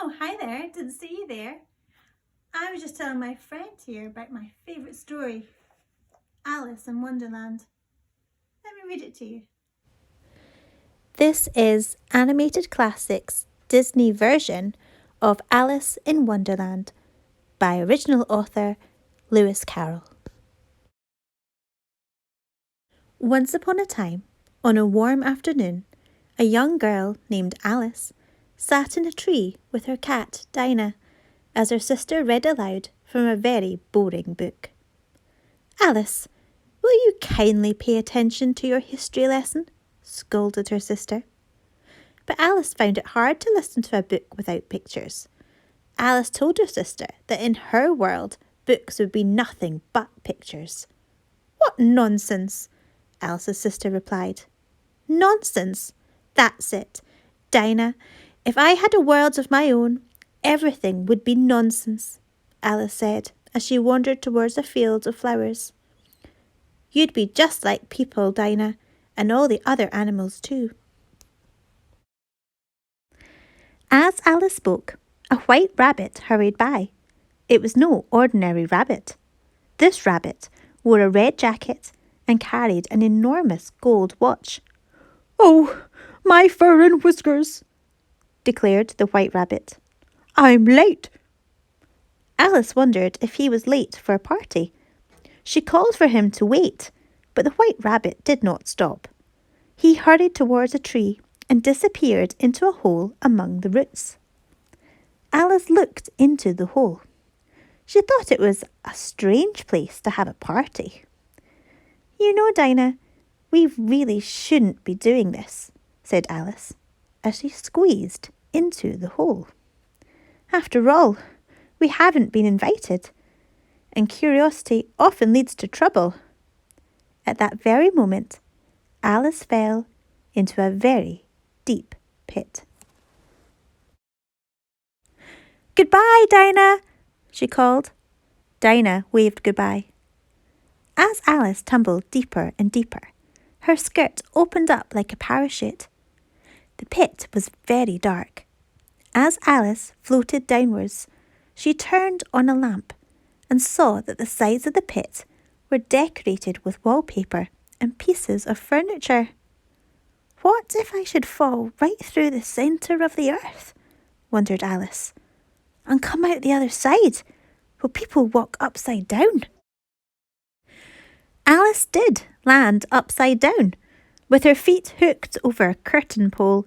Oh, hi there. Didn't see you there. I was just telling my friend here about my favourite story, Alice in Wonderland. Let me read it to you. This is Animated Classics' Disney version of Alice in Wonderland by original author Lewis Carroll. Once upon a time, on a warm afternoon, a young girl named Alice sat in a tree with her cat Dinah as her sister read aloud from a very boring book. "Alice, will you kindly pay attention to your history lesson?" scolded her sister. But Alice found it hard to listen to a book without pictures. Alice told her sister that in her world, books would be nothing but pictures. "What nonsense!" Alice's sister replied. "Nonsense! That's it. Dinah, if I had a world of my own, everything would be nonsense," Alice said as she wandered towards a field of flowers. "You'd be just like people, Dinah, and all the other animals too." As Alice spoke, a white rabbit hurried by. It was no ordinary rabbit. This rabbit wore a red jacket and carried an enormous gold watch. "Oh, my fur and whiskers!" declared the white rabbit. "I'm late." Alice wondered if he was late for a party. She called for him to wait, but the white rabbit did not stop. He hurried towards a tree and disappeared into a hole among the roots. Alice looked into the hole. She thought it was a strange place to have a party. "You know, Dinah, we really shouldn't be doing this," said Alice, as she squeezed into the hole. "After all, we haven't been invited, and curiosity often leads to trouble." At that very moment, Alice fell into a very deep pit. "Goodbye, Dinah," she called. Dinah waved goodbye. As Alice tumbled deeper and deeper, her skirt opened up like a parachute. The pit was very dark. As Alice floated downwards, she turned on a lamp and saw that the sides of the pit were decorated with wallpaper and pieces of furniture. "What if I should fall right through the centre of the earth?" wondered Alice. "And come out the other side? Will people walk upside down?" Alice did land upside down, with her feet hooked over a curtain pole.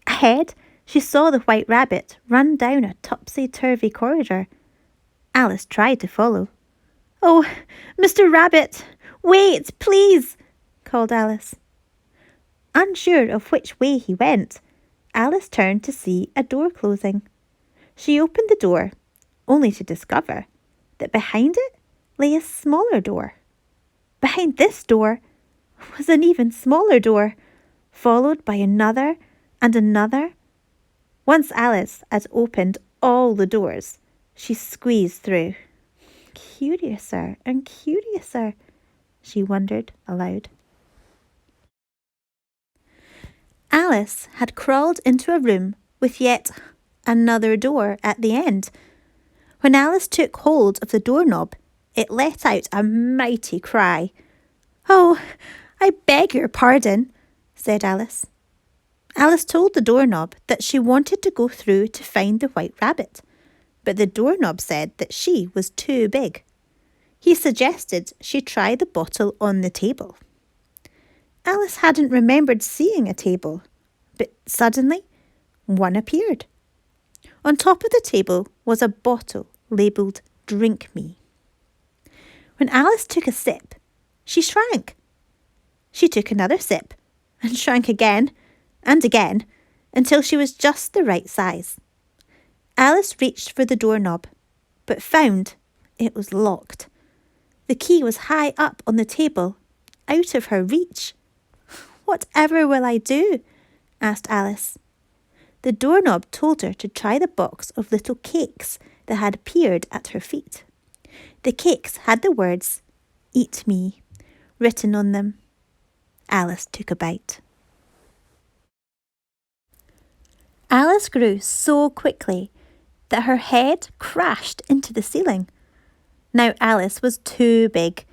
Ahead, she saw the white rabbit run down a topsy-turvy corridor. Alice tried to follow. "Oh, Mr. Rabbit, wait, please," called Alice. Unsure of which way he went, Alice turned to see a door closing. She opened the door, only to discover that behind it lay a smaller door. Behind this door was an even smaller door, followed by another and another. Once Alice had opened all the doors, she squeezed through. "Curiouser and curiouser," she wondered aloud. Alice had crawled into a room with yet another door at the end. When Alice took hold of the doorknob, it let out a mighty cry. "Oh, I beg your pardon," said Alice. Alice told the doorknob that she wanted to go through to find the white rabbit, but the doorknob said that she was too big. He suggested she try the bottle on the table. Alice hadn't remembered seeing a table, but suddenly one appeared. On top of the table was a bottle labelled "Drink Me." When Alice took a sip, she shrank. She took another sip and shrank again and again until she was just the right size. Alice reached for the doorknob, but found it was locked. The key was high up on the table, out of her reach. "Whatever will I do?" asked Alice. The doorknob told her to try the box of little cakes that had appeared at her feet. The cakes had the words, "Eat me," written on them. Alice took a bite. Alice Alice grew so quickly that her head crashed into the ceiling. Now Alice was too big.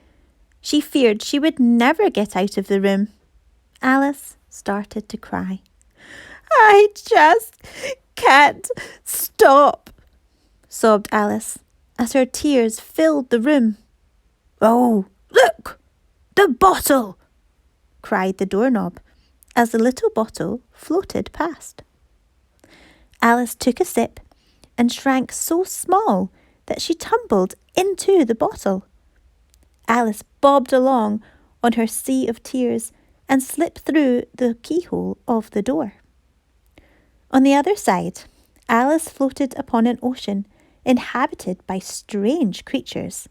She feared she would never get out of the room. Alice started to cry. "I just can't stop," sobbed Alice as her tears filled the room. "Oh, look! The bottle!" cried the doorknob as the little bottle floated past. Alice took a sip and shrank so small that she tumbled into the bottle. Alice bobbed along on her sea of tears and slipped through the keyhole of the door. On the other side, Alice floated upon an ocean inhabited by strange creatures.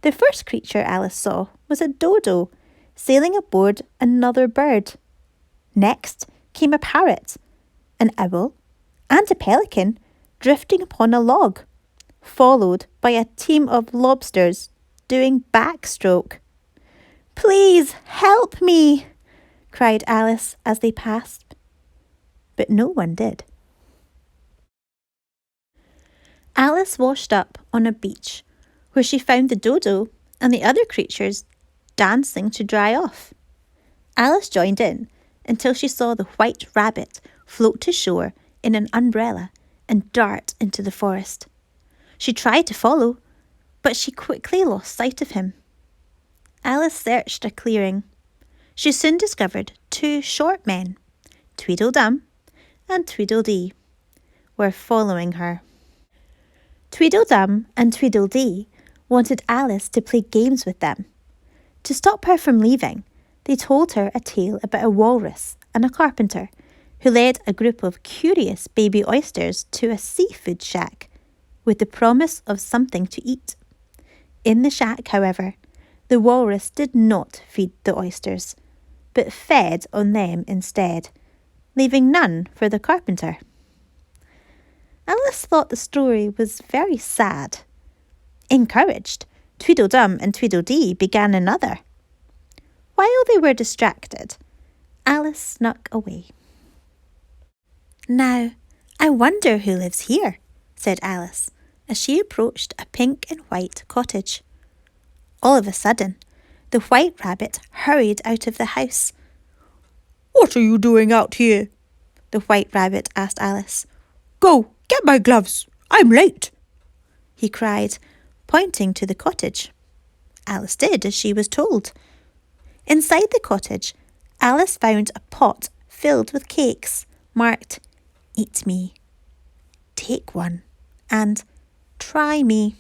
The first creature Alice saw was a dodo sailing aboard another bird. Next came a parrot, an owl, and a pelican drifting upon a log, followed by a team of lobsters doing backstroke. "Please help me," cried Alice as they passed. But no one did. Alice washed up on a beach where she found the dodo and the other creatures dancing to dry off. Alice joined in until she saw the white rabbit float to shore in an umbrella and dart into the forest. She tried to follow, but she quickly lost sight of him. Alice searched a clearing. She soon discovered two short men, Tweedledum and Tweedledee, were following her. Tweedledum and Tweedledee wanted Alice to play games with them. To stop her from leaving, they told her a tale about a walrus and a carpenter who led a group of curious baby oysters to a seafood shack with the promise of something to eat. In the shack, however, the walrus did not feed the oysters, but fed on them instead, leaving none for the carpenter. Alice thought the story was very sad. Encouraged, Tweedledum and Tweedledee began another. While they were distracted, Alice snuck away. "Now, I wonder who lives here," said Alice, as she approached a pink and white cottage. All of a sudden, the white rabbit hurried out of the house. "What are you doing out here?" the white rabbit asked Alice. "Go, get my gloves. I'm late," he cried, pointing to the cottage. Alice did as she was told. Inside the cottage, Alice found a pot filled with cakes marked "Eat me," "Take one," and "Try me."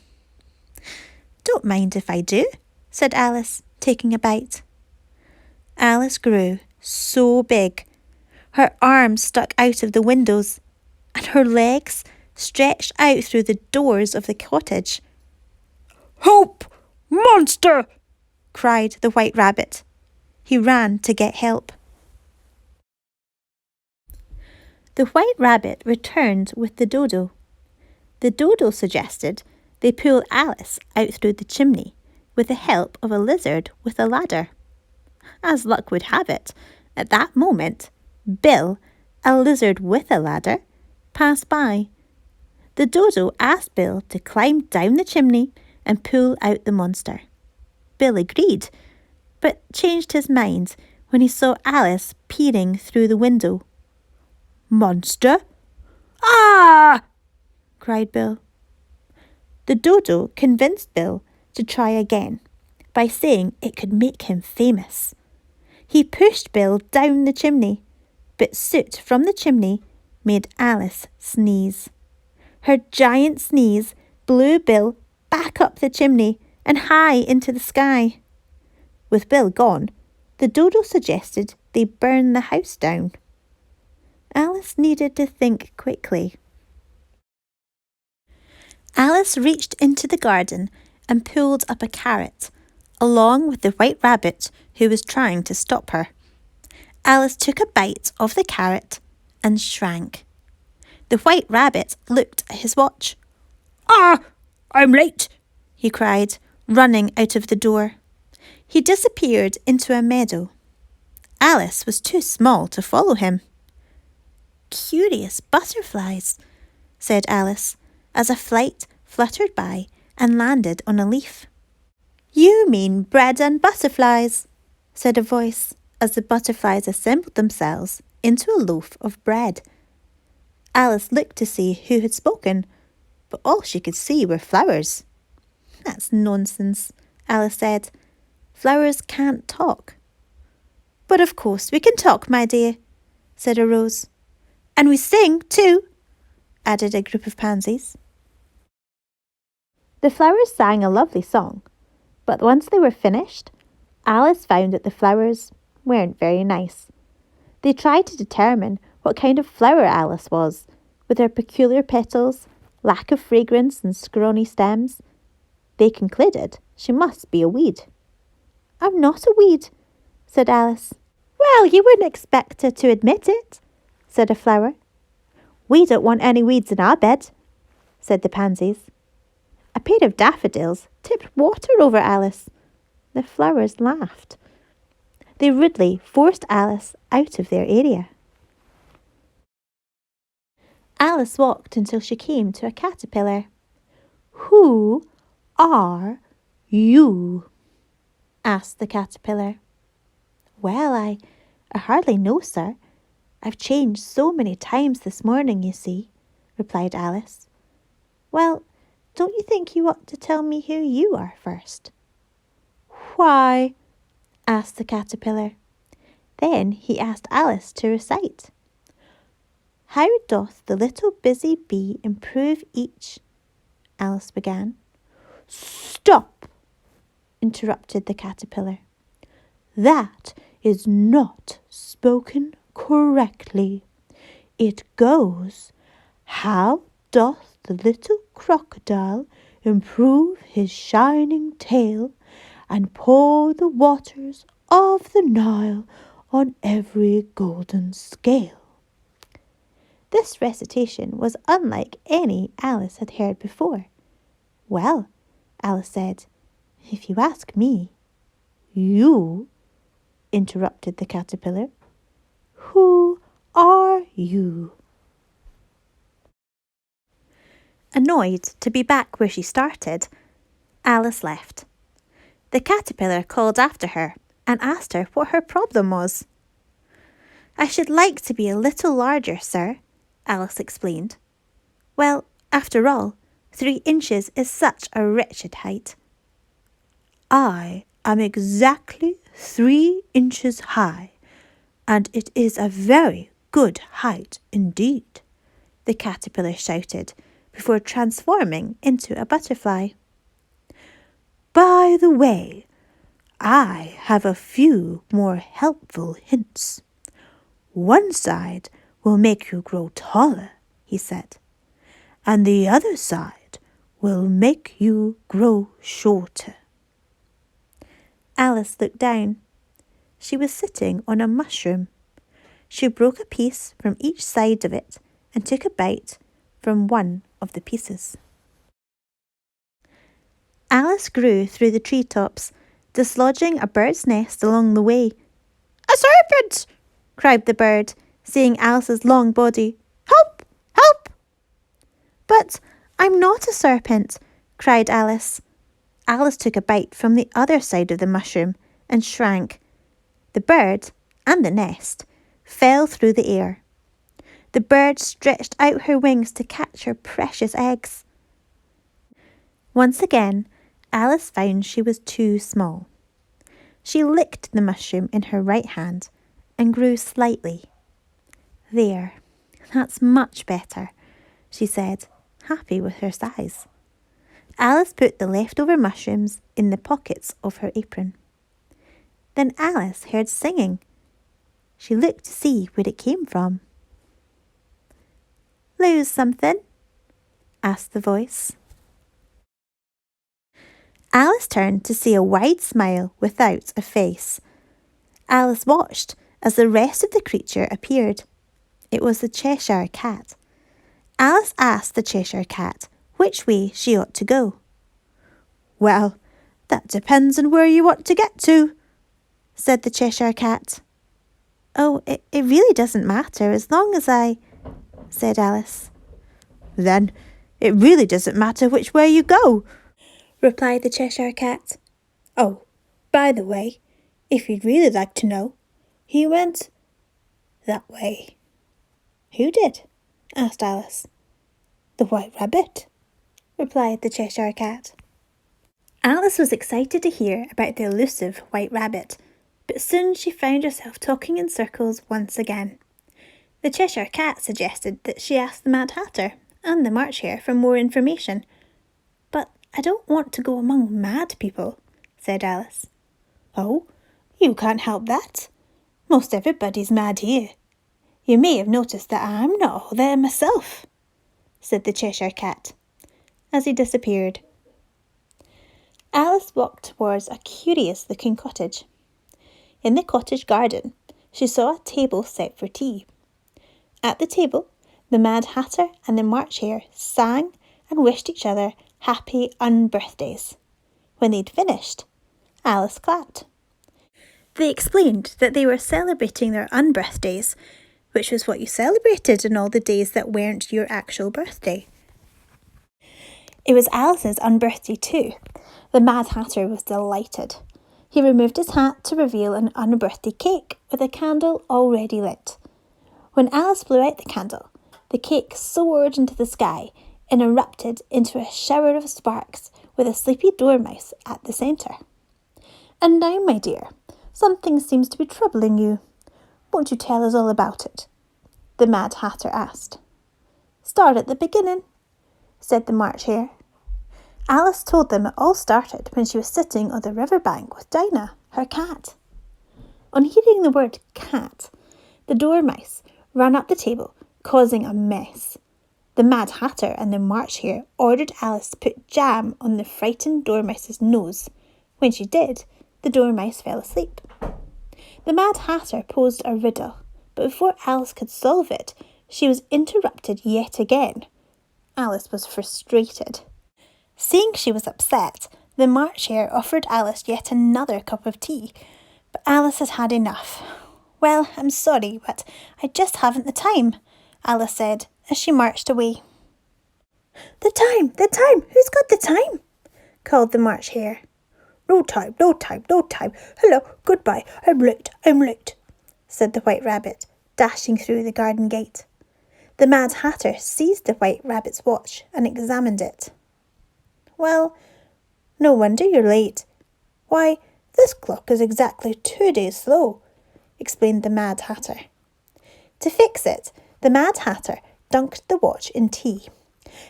"Don't mind if I do," said Alice, taking a bite. Alice grew so big. Her arms stuck out of the windows, and her legs stretched out through the doors of the cottage. "Help! Monster!" cried the white rabbit. He ran to get help. The white rabbit returned with the dodo. The dodo suggested they pull Alice out through the chimney with the help of a lizard with a ladder. As luck would have it, at that moment, Bill, a lizard with a ladder, passed by. The dodo asked Bill to climb down the chimney and pull out the monster. Bill agreed, but changed his mind when he saw Alice peering through the window. "Monster? Ah!" cried Bill. The dodo convinced Bill to try again by saying it could make him famous. He pushed Bill down the chimney, but soot from the chimney made Alice sneeze. Her giant sneeze blew Bill back up the chimney and high into the sky. With Bill gone, the dodo suggested they burn the house down. Alice needed to think quickly. Alice reached into the garden and pulled up a carrot, along with the white rabbit who was trying to stop her. Alice took a bite of the carrot and shrank. The white rabbit looked at his watch. "Ah, I'm late," he cried, running out of the door. He disappeared into a meadow. Alice was too small to follow him. curious butterflies," said Alice, as a flight fluttered by and landed on a leaf. "You mean bread and butterflies," said a voice, as the butterflies assembled themselves into a loaf of bread. Alice looked to see who had spoken, but all she could see were flowers. "That's nonsense," Alice said. "Flowers can't talk." "But of course we can talk, my dear," said a rose. "And we sing too," added a group of pansies. The flowers sang a lovely song, but once they were finished, Alice found that the flowers weren't very nice. They tried to determine what kind of flower Alice was, with her peculiar petals, lack of fragrance and scrawny stems. They concluded she must be a weed. "I'm not a weed," said Alice. "Well, you wouldn't expect her to admit it," said a flower. "We don't want any weeds in our bed," said the pansies. A pair of daffodils tipped water over Alice. The flowers laughed. They rudely forced Alice out of their area. Alice walked until she came to a caterpillar. "Who are you?" asked the caterpillar. "Well, I hardly know, sir. I've changed so many times this morning, you see," replied Alice. "Well, don't you think you ought to tell me who you are first?" "Why?" asked the caterpillar. Then he asked Alice to recite. "How doth the little busy bee improve each—" Alice began. "Stop!" interrupted the caterpillar. "That is not spoken correctly. It goes, how doth the little crocodile improve his shining tail and pour the waters of the Nile on every golden scale?" This recitation was unlike any Alice had heard before. "Well," Alice said, "if you ask me—" "You?" interrupted the caterpillar. "Who are you?" Annoyed to be back where she started, Alice left. The caterpillar called after her and asked her what her problem was. "I should like to be a little larger, sir," Alice explained. "Well, after all, 3 inches is such a wretched height." "I am exactly 3 inches high, and it is a very good height indeed," the caterpillar shouted before transforming into a butterfly. "By the way, I have a few more helpful hints. One side will make you grow taller," he said, "and the other side will make you grow shorter." Alice looked down. She was sitting on a mushroom. She broke a piece from each side of it and took a bite from one of the pieces. Alice grew through the treetops, dislodging a bird's nest along the way. "A serpent!" cried the bird, seeing Alice's long body. "Help! Help!" "But I'm not a serpent," cried Alice. Alice took a bite from the other side of the mushroom and shrank. The bird and the nest fell through the air. The bird stretched out her wings to catch her precious eggs. Once again, Alice found she was too small. She licked the mushroom in her right hand and grew slightly. "There, that's much better," she said, happy with her size. Alice put the leftover mushrooms in the pockets of her apron. Then Alice heard singing. She looked to see where it came from. "Lose something?" asked the voice. Alice turned to see a wide smile without a face. Alice watched as the rest of the creature appeared. It was the Cheshire Cat. Alice asked the Cheshire Cat which way she ought to go. "Well, that depends on where you want to get to," said the Cheshire Cat. "Oh, it really doesn't matter as long as I—" said Alice. Then it really doesn't matter which way you go, replied the Cheshire Cat. Oh, by the way, if you'd really like to know, he went that way. Who did? Asked Alice. The White Rabbit, replied the Cheshire Cat. Alice was excited to hear about the elusive White Rabbit, but soon she found herself talking in circles once again. The Cheshire Cat suggested that she ask the Mad Hatter and the March Hare for more information. But I don't want to go among mad people, said Alice. Oh, you can't help that. Most everybody's mad here. You may have noticed that I'm not all there myself, said the Cheshire Cat, as he disappeared. Alice walked towards a curious-looking cottage. In the cottage garden, she saw a table set for tea. At the table, the Mad Hatter and the March Hare sang and wished each other happy unbirthdays. When they'd finished, Alice clapped. They explained that they were celebrating their unbirthdays, which was what you celebrated on all the days that weren't your actual birthday. It was Alice's unbirthday too. The Mad Hatter was delighted. He removed his hat to reveal an unbirthday cake with a candle already lit. When Alice blew out the candle, the cake soared into the sky and erupted into a shower of sparks with a sleepy dormouse at the centre. And now, my dear, something seems to be troubling you. Won't you tell us all about it? The Mad Hatter asked. Start at the beginning, said the March Hare. Alice told them it all started when she was sitting on the river bank with Dinah, her cat. On hearing the word cat, the dormouse ran up the table, causing a mess. The Mad Hatter and the March Hare ordered Alice to put jam on the frightened dormouse's nose. When she did, the dormouse fell asleep. The Mad Hatter posed a riddle, but before Alice could solve it, she was interrupted yet again. Alice was frustrated. Seeing she was upset, the March Hare offered Alice yet another cup of tea, but Alice had had enough. Well, I'm sorry, but I just haven't the time, Alice said as she marched away. The time! Who's got the time? Called the March Hare. No time. Hello, goodbye, I'm late, said the White Rabbit, dashing through the garden gate. The Mad Hatter seized the White Rabbit's watch and examined it. Well, no wonder you're late. Why, this clock is exactly 2 days slow, explained the Mad Hatter. To fix it, the Mad Hatter dunked the watch in tea.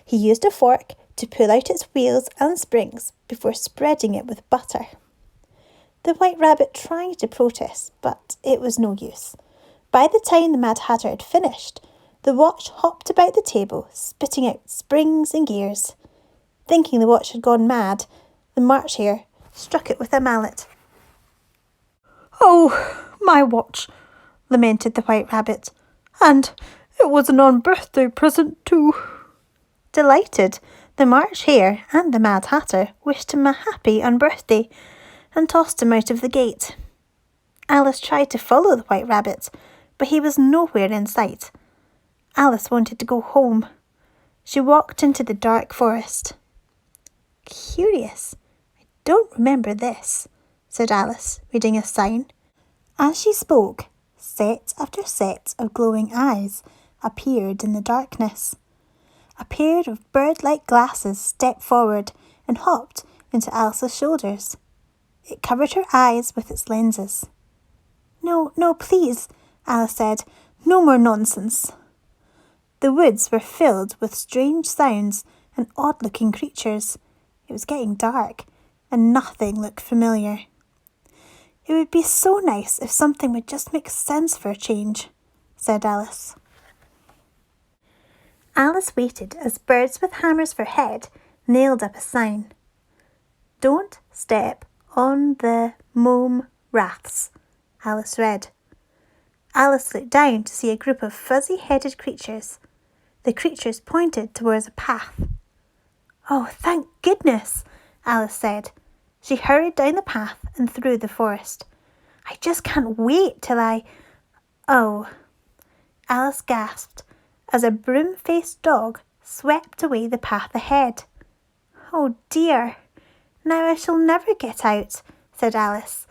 He used a fork to pull out its wheels and springs before spreading it with butter. The White Rabbit tried to protest, but it was no use. By the time the Mad Hatter had finished, the watch hopped about the table, spitting out springs and gears. Thinking the watch had gone mad, the March Hare struck it with a mallet. Oh, my watch, lamented the White Rabbit. And it was an on-birthday present too. Delighted, the March Hare and the Mad Hatter wished him a happy unbirthday and tossed him out of the gate. Alice tried to follow the White Rabbit, but he was nowhere in sight. Alice wanted to go home. She walked into the dark forest. Curious, I don't remember this, said Alice, reading a sign. As she spoke, set after set of glowing eyes appeared in the darkness. A pair of bird-like glasses stepped forward and hopped into Alice's shoulders. It covered her eyes with its lenses. No, please, Alice said. No more nonsense. The woods were filled with strange sounds and odd-looking creatures. It was getting dark, and nothing looked familiar. It would be so nice if something would just make sense for a change, said Alice. Alice waited as birds with hammers for head nailed up a sign. Don't step on the mome raths, Alice read. Alice looked down to see a group of fuzzy-headed creatures. The creatures pointed towards a path. Oh, thank goodness, Alice said. She hurried down the path and through the forest. I just can't wait till Oh, Alice gasped as a broom-faced dog swept away the path ahead. "Oh dear, now I shall never get out," said Alice.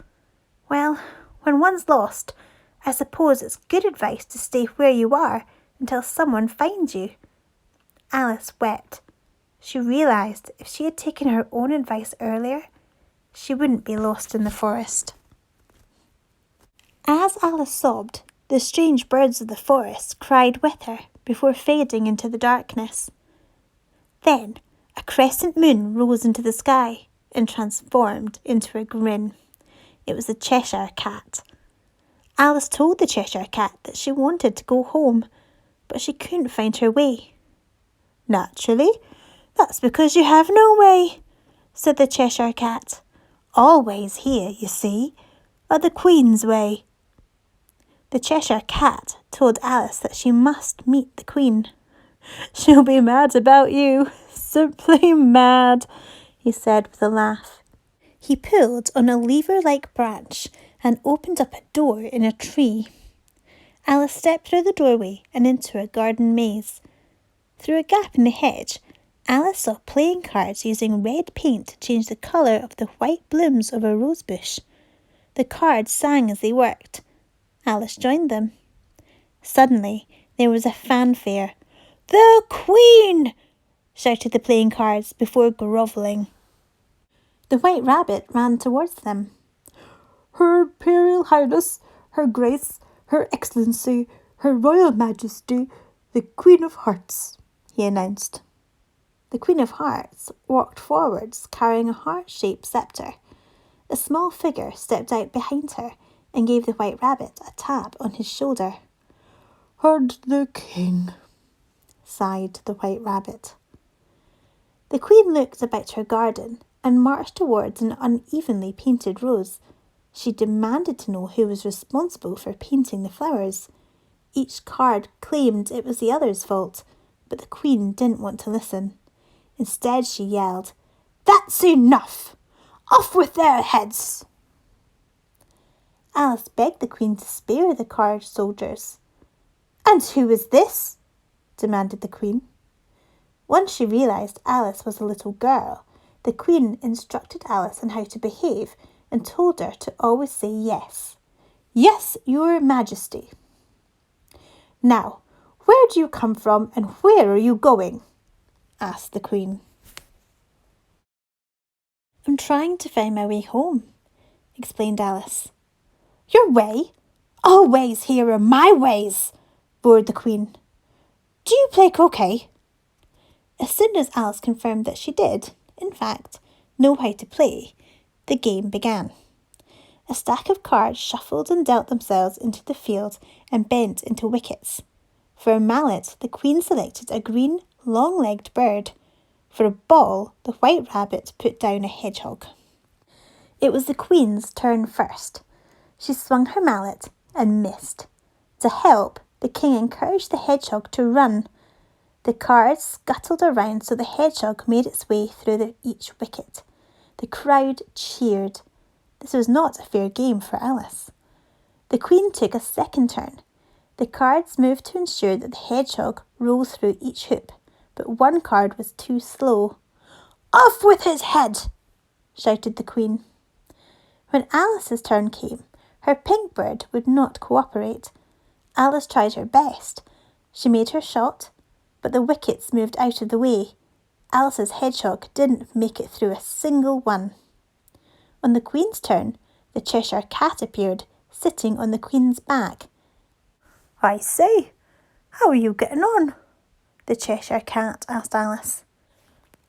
"Well, when one's lost, I suppose it's good advice to stay where you are until someone finds you." Alice wept. She realised if she had taken her own advice earlier, she wouldn't be lost in the forest. As Alice sobbed, the strange birds of the forest cried with her before fading into the darkness. Then a crescent moon rose into the sky and transformed into a grin. It was the Cheshire Cat. Alice told the Cheshire Cat that she wanted to go home, but she couldn't find her way. "Naturally, that's because you have no way," said the Cheshire Cat. "All ways here, you see, are the Queen's way." The Cheshire Cat told Alice that she must meet the Queen. "She'll be mad about you, simply mad," he said with a laugh. He pulled on a lever-like branch and opened up a door in a tree. Alice stepped through the doorway and into a garden maze. Through a gap in the hedge, Alice saw playing cards using red paint to change the colour of the white blooms of a rosebush. The cards sang as they worked. Alice joined them. Suddenly, there was a fanfare. "The Queen!" shouted the playing cards before grovelling. The White Rabbit ran towards them. "Her Imperial Highness, Her Grace, Her Excellency, Her Royal Majesty, the Queen of Hearts," he announced. The Queen of Hearts walked forwards carrying a heart-shaped sceptre. A small figure stepped out behind her and gave the White Rabbit a tap on his shoulder. "And the King," sighed the White Rabbit. The Queen looked about her garden and marched towards an unevenly painted rose. She demanded to know who was responsible for painting the flowers. Each card claimed it was the other's fault, but the Queen didn't want to listen. Instead, she yelled, "That's enough! Off with their heads!" Alice begged the Queen to spare the card soldiers. "And who is this?" demanded the Queen. Once she realised Alice was a little girl, the Queen instructed Alice on how to behave and told her to always say yes. "Yes, Your Majesty." "Now, where do you come from and where are you going?" asked the Queen. "I'm trying to find my way home," explained Alice. "Your way? All ways here are my ways," roared the Queen. "Do you play croquet?" As soon as Alice confirmed that she did, in fact, know how to play, the game began. A stack of cards shuffled and dealt themselves into the field and bent into wickets. For a mallet, the Queen selected a green, long-legged bird. For a ball, the White Rabbit put down a hedgehog. It was the Queen's turn first. She swung her mallet and missed. To help, the King encouraged the hedgehog to run. The cards scuttled around so the hedgehog made its way through each wicket. The crowd cheered. This was not a fair game for Alice. The Queen took a second turn. The cards moved to ensure that the hedgehog rolled through each hoop, but one card was too slow. "Off with his head!" shouted the Queen. When Alice's turn came, her pink bird would not cooperate. Alice tried her best. She made her shot, but the wickets moved out of the way. Alice's hedgehog didn't make it through a single one. On the Queen's turn, the Cheshire Cat appeared, sitting on the Queen's back. "I say, how are you getting on?" the Cheshire Cat asked Alice.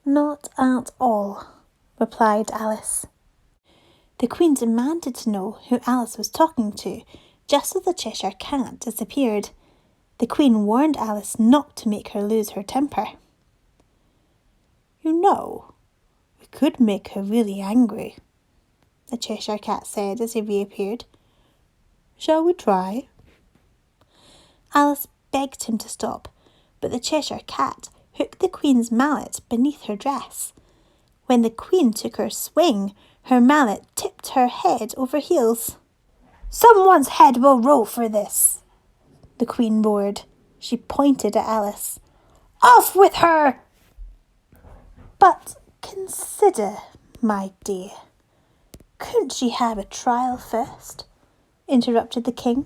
"Not at all," replied Alice. The Queen demanded to know who Alice was talking to, just as the Cheshire Cat disappeared. The Queen warned Alice not to make her lose her temper. "You know, we could make her really angry," the Cheshire Cat said as he reappeared. "Shall we try?" Alice begged him to stop, but the Cheshire Cat hooked the Queen's mallet beneath her dress. When the Queen took her swing, her mallet tipped her head over heels. "Someone's head will roll for this," the Queen roared. She pointed at Alice. "Off with her!" "But consider, my dear, couldn't she have a trial first?" interrupted the king.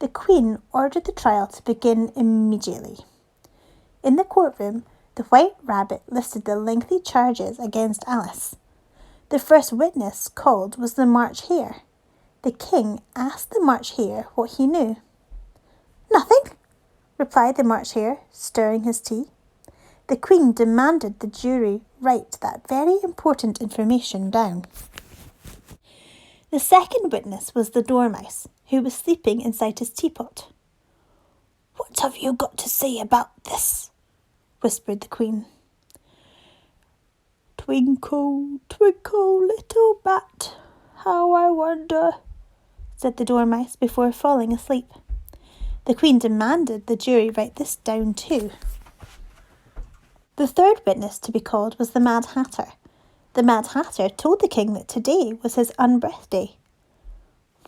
The queen ordered the trial to begin immediately. In the courtroom, the White Rabbit listed the lengthy charges against Alice. The first witness called was the March Hare. The king asked the March Hare what he knew. "Nothing," replied the March Hare, stirring his tea. The queen demanded the jury write that very important information down. The second witness was the Dormouse, who was sleeping inside his teapot. "What have you got to say about this?" whispered the queen. "Twinkle, twinkle, little bat, how I wonder," said the Dormouse before falling asleep. The queen demanded the jury write this down too. The third witness to be called was the Mad Hatter. The Mad Hatter told the king that today was his unbirthday.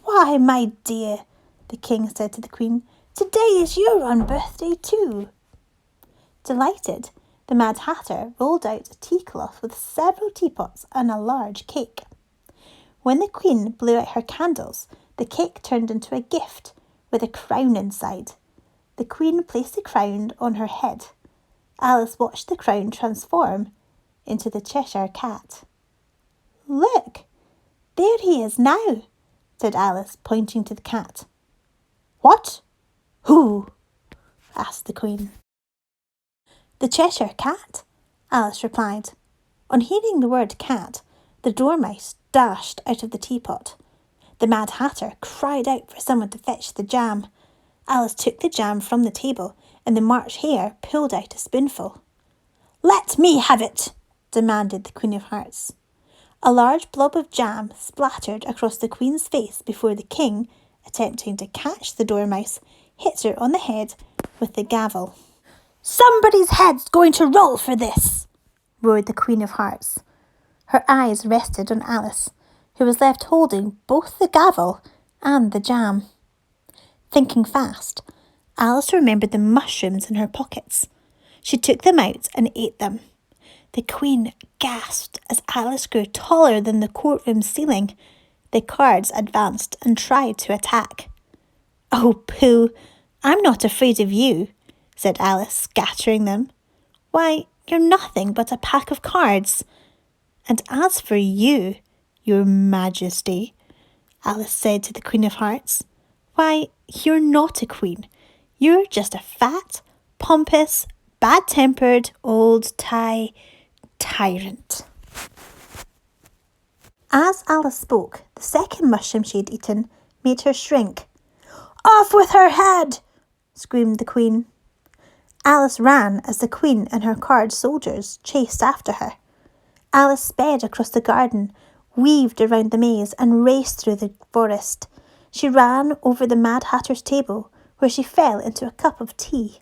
"Why, my dear," the king said to the queen, "today is your unbirthday too." Delighted, the Mad Hatter rolled out a tea cloth with several teapots and a large cake. When the queen blew out her candles, the cake turned into a gift with a crown inside. The queen placed the crown on her head. Alice watched the crown transform into the Cheshire Cat. "Look, there he is now," said Alice, pointing to the cat. "What? Who?" asked the queen. "The Cheshire Cat," Alice replied. On hearing the word cat, the Dormouse dashed out of the teapot. The Mad Hatter cried out for someone to fetch the jam. Alice took the jam from the table, and the March Hare pulled out a spoonful. "Let me have it," demanded the Queen of Hearts. A large blob of jam splattered across the Queen's face before the king, attempting to catch the Dormouse, hit her on the head with the gavel. "Somebody's head's going to roll for this," roared the Queen of Hearts. Her eyes rested on Alice, who was left holding both the gavel and the jam. Thinking fast, Alice remembered the mushrooms in her pockets. She took them out and ate them. The Queen gasped as Alice grew taller than the courtroom ceiling. The cards advanced and tried to attack. "Oh, pooh, I'm not afraid of you," said Alice, scattering them. "Why, you're nothing but a pack of cards. And as for you, your Majesty," Alice said to the Queen of Hearts, "why, you're not a queen. You're just a fat, pompous, bad-tempered old tyrant." As Alice spoke, the second mushroom she had eaten made her shrink. "Off with her head!" screamed the Queen. Alice ran as the Queen and her card soldiers chased after her. Alice sped across the garden, weaved around the maze, and raced through the forest. She ran over the Mad Hatter's table, where she fell into a cup of tea.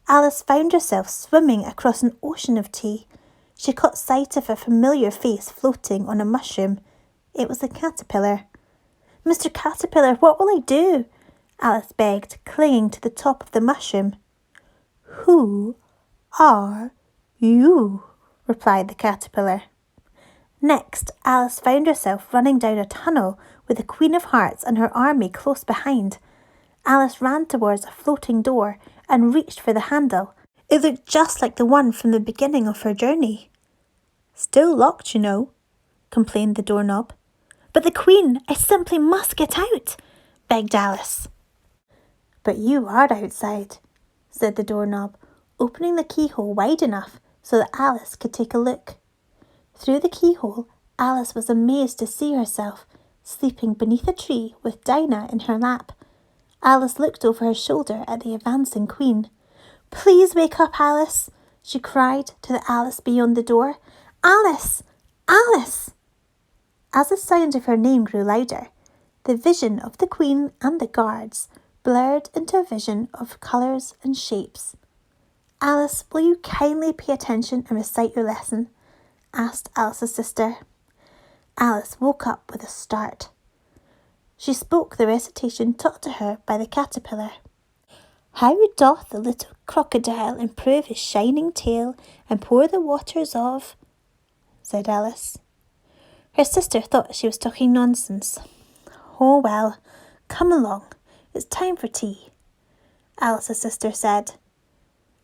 Alice found herself swimming across an ocean of tea. She caught sight of a familiar face floating on a mushroom. It was a caterpillar. "Mr. Caterpillar, what will I do?" Alice begged, clinging to the top of the mushroom. "Who are you?" replied the caterpillar. Next, Alice found herself running down a tunnel with the Queen of Hearts and her army close behind. Alice ran towards a floating door and reached for the handle. It looked just like the one from the beginning of her journey. "Still locked, you know," complained the doorknob. "But the Queen, I simply must get out," begged Alice. "But you are outside," said the doorknob, opening the keyhole wide enough so that Alice could take a look. Through the keyhole, Alice was amazed to see herself sleeping beneath a tree with Dinah in her lap. Alice looked over her shoulder at the advancing Queen. "Please wake up, Alice," she cried to the Alice beyond the door. "Alice! Alice!" As the sound of her name grew louder, the vision of the Queen and the guards blurred into a vision of colours and shapes. "Alice, will you kindly pay attention and recite your lesson?" asked Alice's sister. Alice woke up with a start. She spoke the recitation taught to her by the caterpillar. How doth the little crocodile improve his shining tail and pour the waters of, said Alice. Her sister thought she was talking nonsense. Oh, well, come along. It's time for tea, Alice's sister said.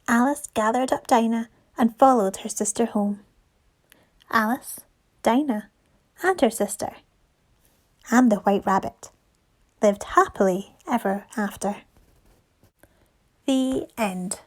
Alice gathered up Dinah and followed her sister home. Alice, Dinah, and her sister, and the White Rabbit, lived happily ever after. The end.